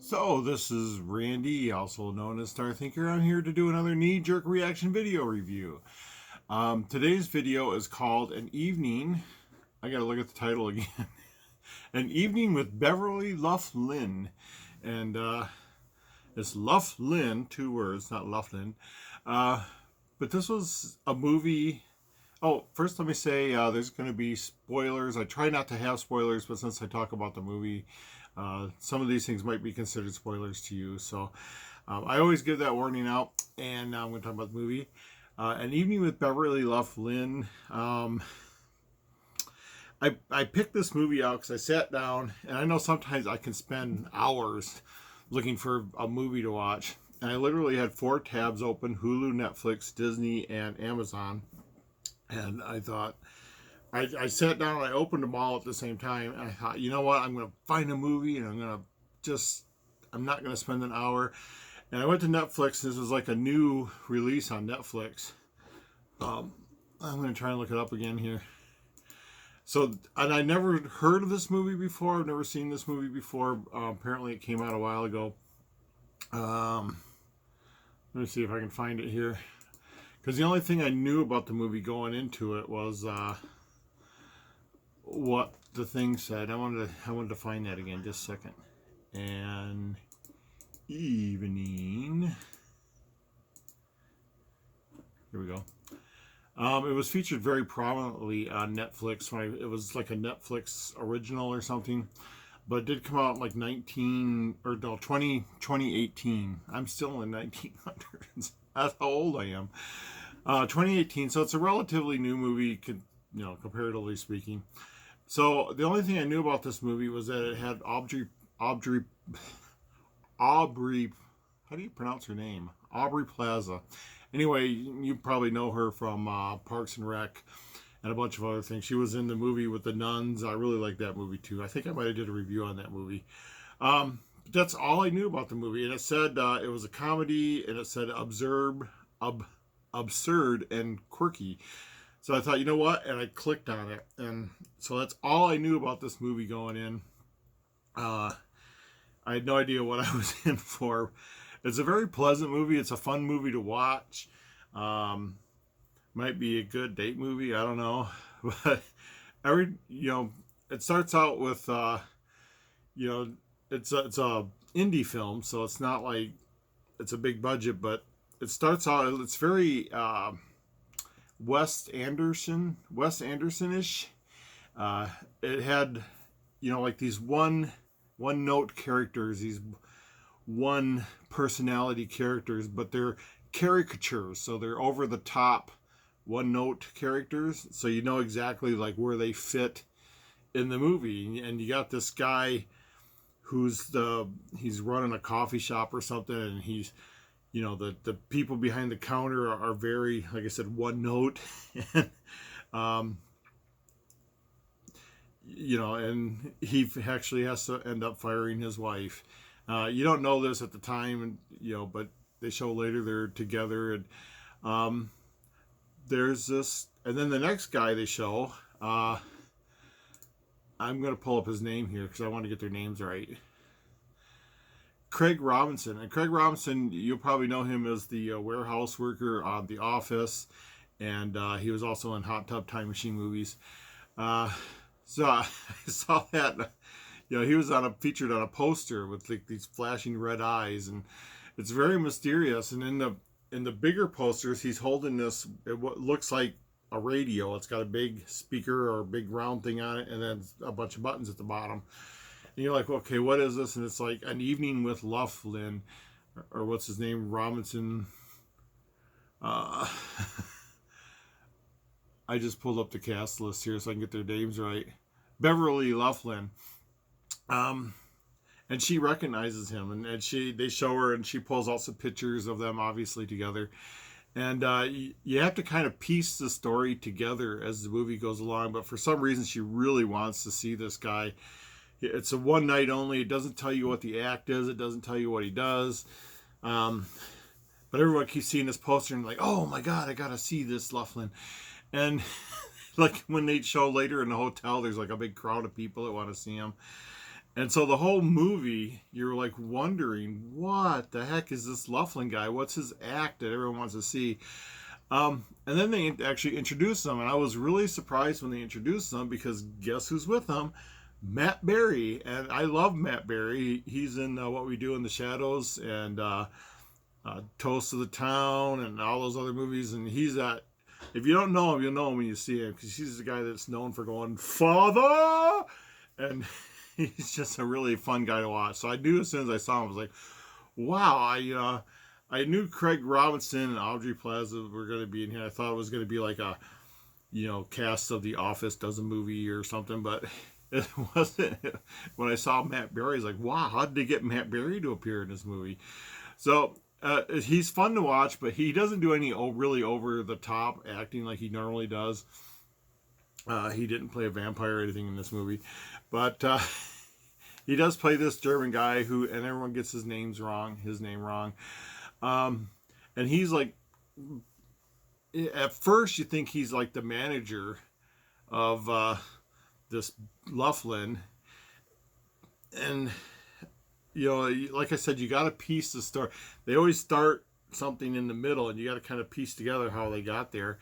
So, this is Randy, also known as Star Thinker. I'm here to do another knee-jerk reaction video review. Today's video is called An Evening. I gotta look at the title again. An Evening with Beverly Luff Linn. And it's Luff Linn, 2 words, not Luff Linn. But this was a movie. Oh, first let me say there's going to be spoilers. I try not to have spoilers, but since I talk about the movie, some of these things might be considered spoilers to you. So I always give that warning out, and now I'm going to talk about the movie. An Evening with Beverly Luff Linn. I picked this movie out because I sat down, and I know sometimes I can spend hours looking for a movie to watch. And I literally had 4 tabs open: Hulu, Netflix, Disney, and Amazon. And I thought, I sat down and I opened them all at the same time. And I thought, you know what? I'm going to find a movie and I'm not going to spend an hour. And I went to Netflix. This was like a new release on Netflix. I'm going to try and look it up again here. So, and I never heard of this movie before. I've never seen this movie before. Apparently it came out a while ago. Let me see if I can find it here. Because the only thing I knew about the movie going into it was what the thing said. I wanted to find that again. Just a second. An Evening. Here we go. It was featured very prominently on Netflix. It was like a Netflix original or something. But it did come out in like 2018. I'm still in 1900s. That's how old I am. 2018, so it's a relatively new movie, comparatively speaking. So the only thing I knew about this movie was that it had Aubrey, how do you pronounce her name? Aubrey Plaza. Anyway, you probably know her from Parks and Rec and a bunch of other things. She was in the movie with the nuns. I really like that movie too. I think I might have did a review on that movie. That's all I knew about the movie. And it said it was a comedy, and it said absurd and quirky. So I thought, you know what? And I clicked on it. And so that's all I knew about this movie going in. I had no idea what I was in for. It's a very pleasant movie. It's a fun movie to watch. Might be a good date movie. I don't know. But it starts out with, it's a indie film. So it's not like it's a big budget, but it starts out, it's very Wes Anderson-ish. It had, like these one note characters, these one personality characters, but they're caricatures, so they're over the top one note characters, so you know exactly like where they fit in the movie. And you got this guy he's running a coffee shop or something, and he's, the people behind the counter are very, like I said, one note. And, and he actually has to end up firing his wife. You don't know this at the time, but they show later they're together. And there's this, and then the next guy they show, I'm going to pull up his name here because I want to get their names right. Craig Robinson. And Craig Robinson, you'll probably know him as the warehouse worker on The Office, and he was also in Hot Tub Time Machine movies. So I saw that, he was featured on a poster with like these flashing red eyes, and it's very mysterious. And in the bigger posters, he's holding what looks like a radio. It's got a big speaker or a big round thing on it, and then a bunch of buttons at the bottom. And you're like, okay, what is this? And it's like An Evening with Luff Linn, or what's his name, Robinson. I just pulled up the cast list here so I can get their names right. Beverly Luff Linn. And she recognizes him, and they show her, and she pulls out some pictures of them obviously together. And you have to kind of piece the story together as the movie goes along, but for some reason she really wants to see this guy. It's a one night only. It doesn't tell you what the act is. It doesn't tell you what he does. But everyone keeps seeing this poster and like, oh my God, I got to see this Luff Linn. And like when they show later in the hotel, there's like a big crowd of people that want to see him. And so the whole movie, you're like wondering, what the heck is this Luff Linn guy? What's his act that everyone wants to see? And then they actually introduced them, and I was really surprised when they introduced them because guess who's with them? Matt Berry. And I love Matt Berry. He's in What We Do in the Shadows and Toast of the Town and all those other movies. And he's at, if you don't know him, you'll know him when you see him because he's the guy that's known for going, Father! And he's just a really fun guy to watch. So I knew as soon as I saw him, I was like, wow, I knew Craig Robinson and Aubrey Plaza were going to be in here. I thought it was going to be like a, cast of The Office does a movie or something, but it wasn't. When I saw Matt Berry, I was like, wow, how did they get Matt Berry to appear in this movie? So he's fun to watch, but he doesn't do any really over the top acting like he normally does. He didn't play a vampire or anything in this movie, but he does play this German guy and everyone gets his name wrong. And he's like, at first you think he's like the manager of this Luff Linn. And, like I said, you got to piece the story. They always start something in the middle and you got to kind of piece together how they got there.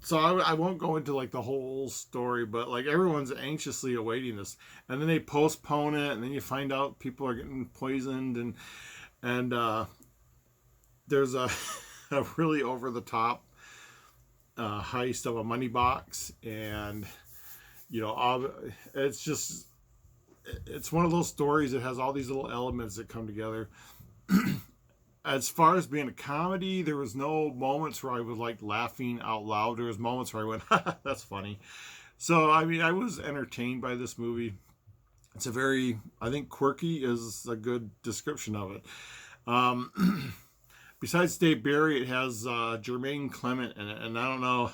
So I won't go into like the whole story, but like everyone's anxiously awaiting this. And then they postpone it and then you find out people are getting poisoned and there's a really over the top heist of a money box, and it's one of those stories that has all these little elements that come together. As far as being a comedy, there was no moments where I was like laughing out loud. There was moments where I went, that's funny. So I mean, I was entertained by this movie. It's I think quirky is a good description of it. Besides Dave Barry, it has Jermaine Clement in it, and I don't know,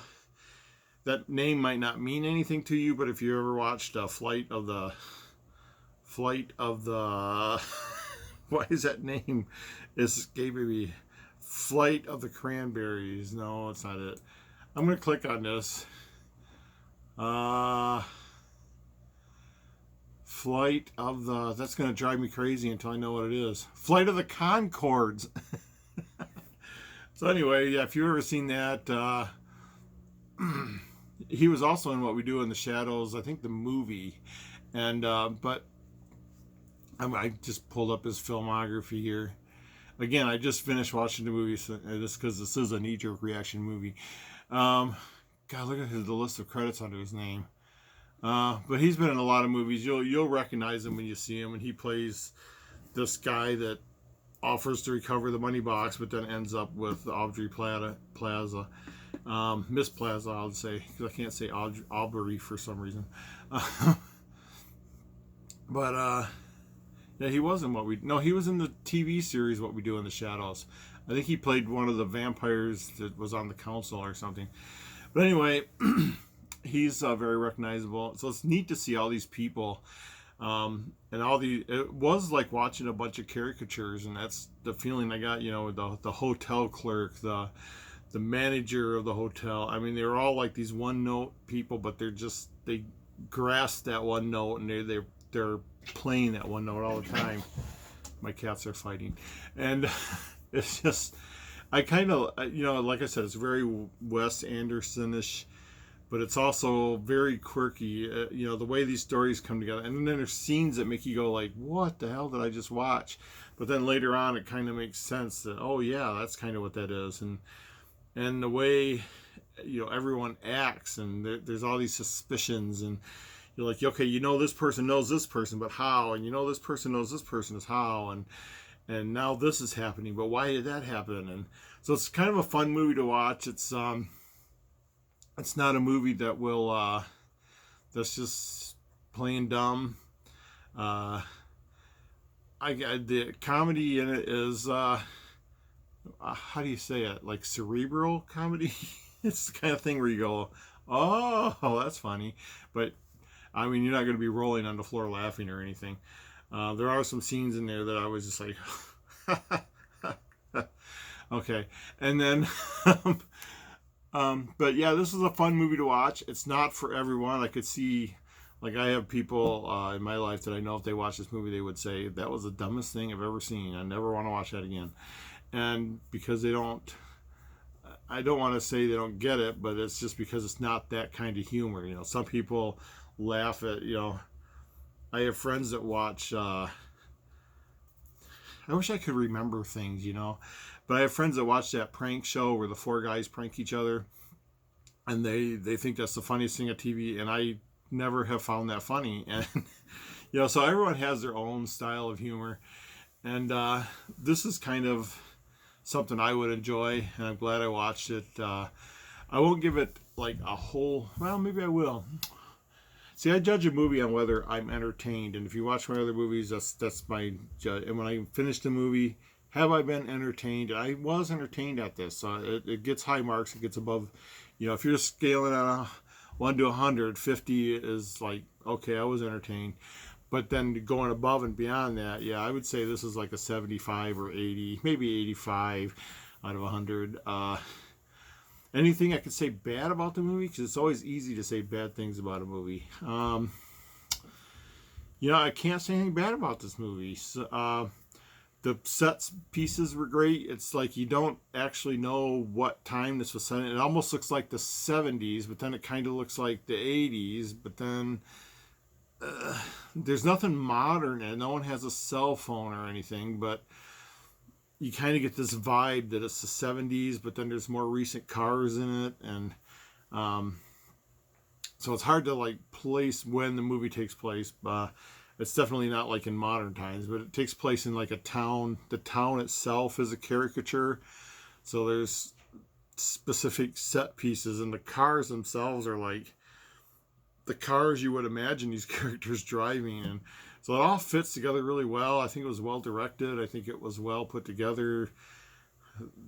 that name might not mean anything to you, but if you ever watched Flight of the why is that name escaping me? Flight of the Cranberries. No, it's not it. I'm gonna click on this. Flight of the, that's gonna drive me crazy until I know what it is. Flight of the Conchords. So anyway, yeah, if you've ever seen that, he was also in What We Do in the Shadows, I think the movie, and but I just pulled up his filmography here. Again, I just finished watching the movie, so just because this is a knee-jerk reaction movie. God, look at the list of credits under his name. But he's been in a lot of movies. You'll recognize him when you see him, and he plays this guy that offers to recover the money box, but then ends up with Aubrey Plaza. Miss Plaza, I'll say, because I can't say Aubrey for some reason. But yeah, he was in he was in the TV series What We Do in the Shadows. I think he played one of the vampires that was on the council or something. But anyway, he's very recognizable. So it's neat to see all these people. And it was like watching a bunch of caricatures, and that's the feeling I got, the hotel clerk, the manager of the hotel. I mean, they were all like these one note people, but they grasp that one note, and they're playing that one note all the time. My cats are fighting, and it's just, I kind of, like I said, it's very Wes Anderson-ish, but it's also very quirky. The way these stories come together, and then there's scenes that make you go like, "What the hell did I just watch?" But then later on, it kind of makes sense that, oh yeah, that's kind of what that is, and the way everyone acts, and there's all these suspicions, and you're like, okay, this person knows this person, but how? And this person knows this person is how, and now this is happening, but why did that happen? And so it's kind of a fun movie to watch. It's not a movie that will that's just plain dumb. The comedy in it is how do you say it? Like cerebral comedy. It's the kind of thing where you go, oh, that's funny, but I mean, you're not going to be rolling on the floor laughing or anything. There are some scenes in there that I was just like, okay. And then, but yeah, this is a fun movie to watch. It's not for everyone. I could see Like I have people in my life that I know if they watch this movie, they would say that was the dumbest thing I've ever seen. I never want to watch that again. And because they don't, I don't want to say they don't get it, but it's just because it's not that kind of humor. You know, some people laugh at, you know, I have friends that watch, I wish I could remember things, you know, but I have friends that watch that prank show where the four guys prank each other, and they think that's the funniest thing on TV, and I never have found that funny. And you know, so everyone has their own style of humor, and this is kind of something I would enjoy, and I'm glad I watched it. I won't give it like a whole, well, maybe I will. See, I judge a movie on whether I'm entertained, and if you watch my other movies, that's my judge. And when I finish the movie, have I been entertained? I was entertained at this, so it gets high marks. It gets above, you know, if you're scaling on a 1 to 100, 50 is like, okay, I was entertained. But then going above and beyond that, yeah, I would say this is like a 75 or 80, maybe 85 out of 100. Anything I could say bad about the movie? Because it's always easy to say bad things about a movie. You know, I can't say anything bad about this movie. So, the sets pieces were great. It's like you don't actually know what time this was set in. It almost looks like the 70s, but then it kind of looks like the 80s. But then there's nothing modern, and no one has a cell phone or anything, but you kind of get this vibe that it's the 70s, but then there's more recent cars in it, and so it's hard to like place when the movie takes place. It's definitely not like in modern times, but it takes place in like a town. The town itself is a caricature, so there's specific set pieces, and the cars themselves are like the cars you would imagine these characters driving, and so it all fits together really well. I think it was well directed. I think it was well put together.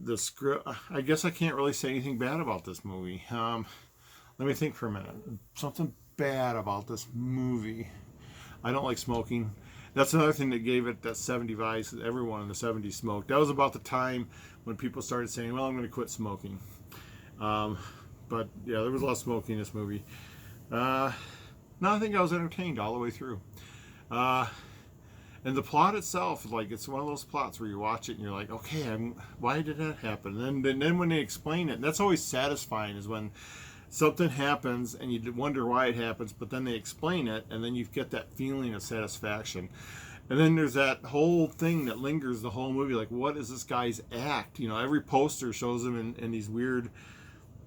The script, I guess I can't really say anything bad about this movie. Let me think for a minute. Something bad about this movie. I don't like smoking. That's another thing that gave it that 70 vibes. Everyone in the 70s smoked. That was about the time when people started saying, well, I'm going to quit smoking. But yeah, there was a lot of smoking in this movie. No, I think I was entertained all the way through. And the plot itself, like, it's one of those plots where you watch it and you're like, okay, why did that happen? And then when they explain it, and that's always satisfying, is when something happens and you wonder why it happens, but then they explain it, and then you get that feeling of satisfaction. And then there's that whole thing that lingers the whole movie, like, what is this guy's act? You know, every poster shows him in these weird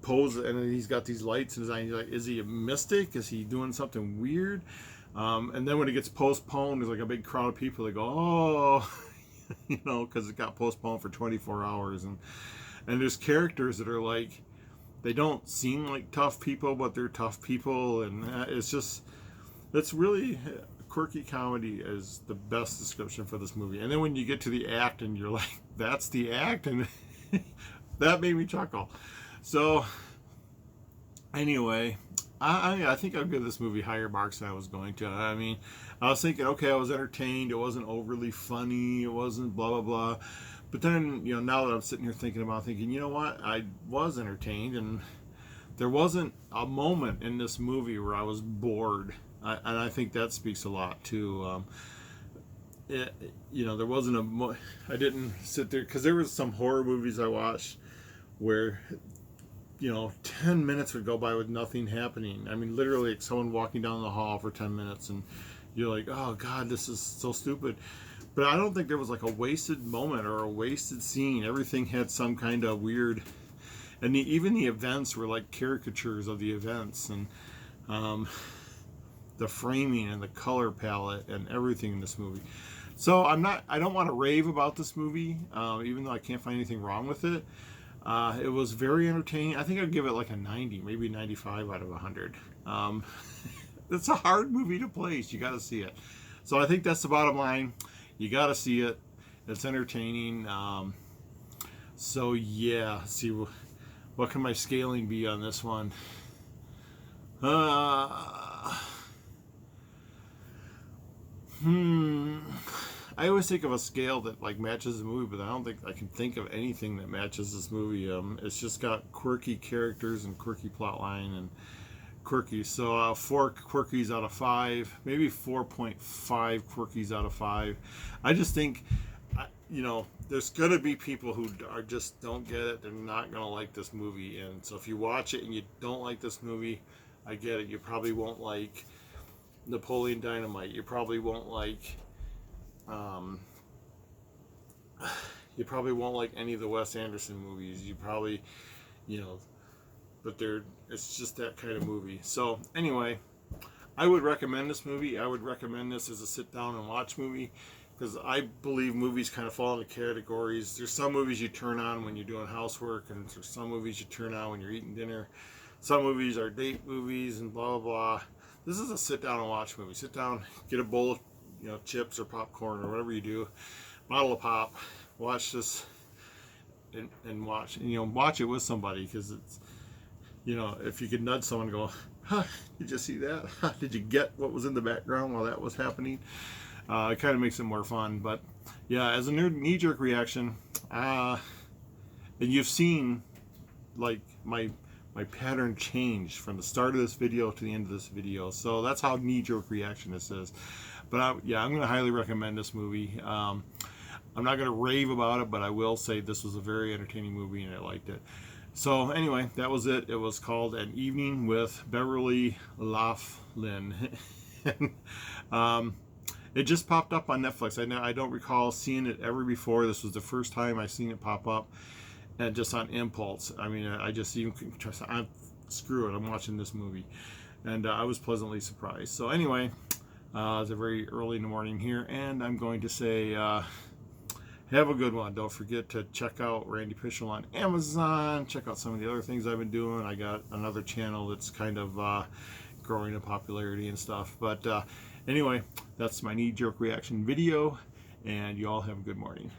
poses, and then he's got these lights in his eye, and you're like, is he a mystic? Is he doing something weird? And then when it gets postponed, there's like a big crowd of people that go, oh, you know, because it got postponed for 24 hours. And there's characters that are like, they don't seem like tough people, but they're tough people. And it's really quirky comedy is the best description for this movie. And then when you get to the act and you're like, that's the act, and that made me chuckle. So anyway, I think I'll give this movie higher marks than I was going to. I mean, I was thinking, okay, I was entertained. It wasn't overly funny. It wasn't blah, blah, blah. But then, you know, now that I'm sitting here thinking, you know what? I was entertained, and there wasn't a moment in this movie where I was bored. And I think that speaks a lot, too. You know, there wasn't I didn't sit there, because there was some horror movies I watched where, you know, 10 minutes would go by with nothing happening. I mean, literally, like someone walking down the hall for 10 minutes, and you're like, oh, God, this is so stupid. But I don't think there was like a wasted moment or a wasted scene. Everything had some kind of weird, and even the events were like caricatures of the events, and the framing and the color palette and everything in this movie. So I don't want to rave about this movie, even though I can't find anything wrong with it. It was very entertaining. I think I'd give it like a 90, maybe 95 out of 100. It's a hard movie to place. You got to see it. So I think that's the bottom line. You got to see it. It's entertaining. So yeah, see, what can my scaling be on this one? I always think of a scale that like matches the movie, but I don't think I can think of anything that matches this movie. It's just got quirky characters and quirky plot line, and quirky. So 4 quirkies out of 5, maybe 4.5 quirkies out of 5. I just think, there's gonna be people who are just don't get it. They're not gonna like this movie, and so if you watch it and you don't like this movie, I get it. You probably won't like Napoleon Dynamite. You probably won't like, you probably won't like any of the Wes Anderson movies. You probably, but it's just that kind of movie. So anyway, I would recommend this movie. I would recommend this as a sit down and watch movie, because I believe movies kind of fall into categories. There's some movies you turn on when you're doing housework, and there's some movies you turn on when you're eating dinner. Some movies are date movies and blah blah blah. This is a sit down and watch movie. Sit down, get a bowl of chips or popcorn or whatever you do, bottle of pop, watch this, and watch, watch it with somebody, because it's, if you could nudge someone and go, huh, did you see that? Did you get what was in the background while that was happening? It kind of makes it more fun. But yeah, as a knee-jerk reaction, and you've seen like my pattern change from the start of this video to the end of this video, so that's how knee-jerk reaction this is. But I'm going to highly recommend this movie. I'm not going to rave about it, but I will say this was a very entertaining movie and I liked it. So anyway, that was it. It was called An Evening with Beverly Luff Linn. It just popped up on Netflix. I don't recall seeing it ever before. This was the first time I seen it pop up, and just on impulse. I mean, I just even couldn't trust it. Screw it, I'm watching this movie. And I was pleasantly surprised. So anyway, it's a very early in the morning here, and I'm going to say, have a good one. Don't forget to check out Randy Pischel on Amazon. Check out some of the other things I've been doing. I got another channel that's kind of growing in popularity and stuff. But anyway, that's my knee-jerk reaction video, and you all have a good morning.